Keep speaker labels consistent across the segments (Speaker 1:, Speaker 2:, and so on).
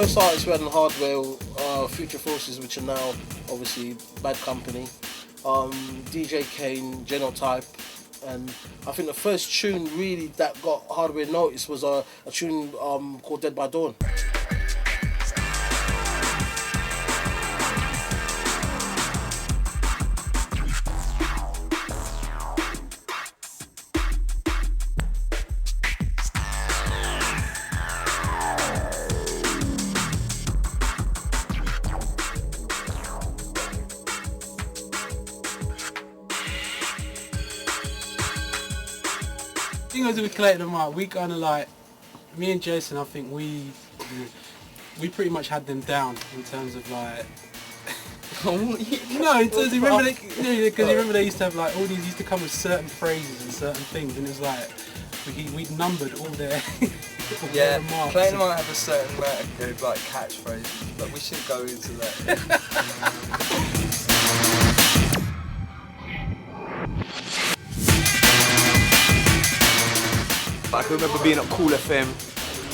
Speaker 1: first artists we had on Hardware, Future Forces, which are now obviously Bad Company, DJ Kane, Genotype, and I think the first tune really that got Hardware noticed was a tune called Dead by Dawn.
Speaker 2: The thing was with Clayton and Mark, we kind of like, me and Jason, I think we pretty much had them down in terms of like, no, in terms of, remember they used to have like, all these used to come with certain phrases and certain things, and it was like, we'd numbered all their, all their remarks.
Speaker 3: Clayton might have a certain amount of good like catchphrases, but we should go into that.
Speaker 4: I can remember being at Skool of FM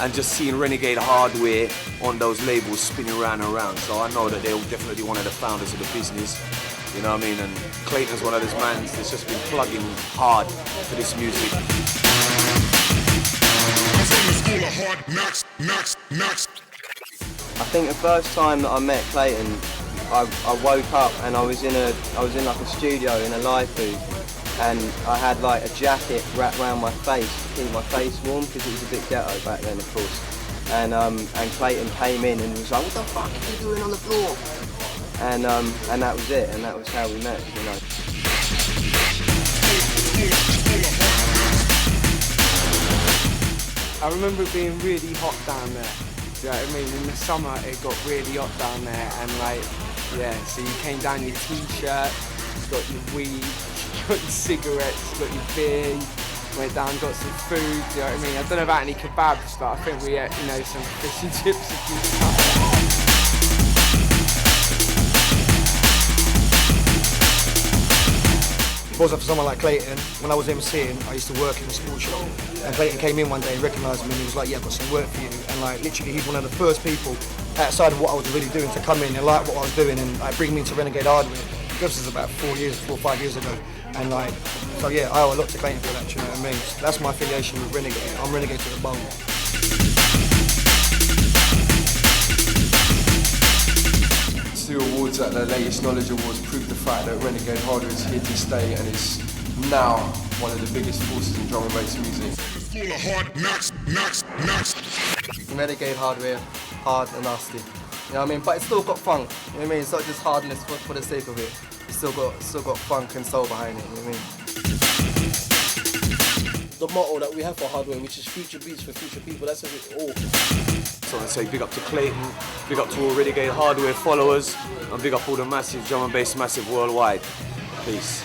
Speaker 4: and just seeing Renegade Hardware on those labels spinning round and round. So I know that they're definitely one of the founders of the business. You know what I mean? And Clayton's one of those mans that's just been plugging hard for this music.
Speaker 5: I'm from the Skool of Hard Knocks.
Speaker 6: I think the first time that I met Clayton, I woke up and I was in like a studio in a live booth. And I had like a jacket wrapped around my face to keep my face warm because it was a bit ghetto back then, of course. And Clayton came in and was like, "What the fuck are you doing on the floor?" And that was it, and that was how we met, you know.
Speaker 7: I remember it being really hot down there. Do you know what I mean? In the summer it got really hot down there, and like, yeah, so you came down in your t-shirt, got your weed, got your cigarettes, got your beer, went down, got some food, do you know what I mean? I don't know about any kebabs, but I think we ate, you know, some fish and chips a few times.
Speaker 8: If it wasn't for someone like Clayton, when I was MCing, I used to work in a sports shop, and Clayton came in one day and recognised me and he was like, "Yeah, I've got some work for you," and like literally he's one of the first people outside of what I was really doing to come in and like what I was doing and like bring me into Renegade Hardware. This was about 4 or 5 years ago, and like, so yeah, I owe a lot to Clayton for that, you know what I mean? So that's my affiliation with Renegade. I'm Renegade to the bone.
Speaker 3: Two awards at the latest Knowledge Awards prove the fact that Renegade Hardware is here to stay and is now one of the biggest forces in drum and bass music.
Speaker 5: Skool of Hard Knocks.
Speaker 6: Renegade Hardware, hard and nasty. You know what I mean? But it's still got funk. You know what I mean? It's not just hardness for the sake of it. It's still got funk and soul behind it. You know what I mean?
Speaker 1: The motto that we have for Hardware, which is future beats for future people, that's it all.
Speaker 4: So I say big up to Clayton, big up to all Renegade Hardware followers, and big up all the massive drum and bass massive worldwide. Peace.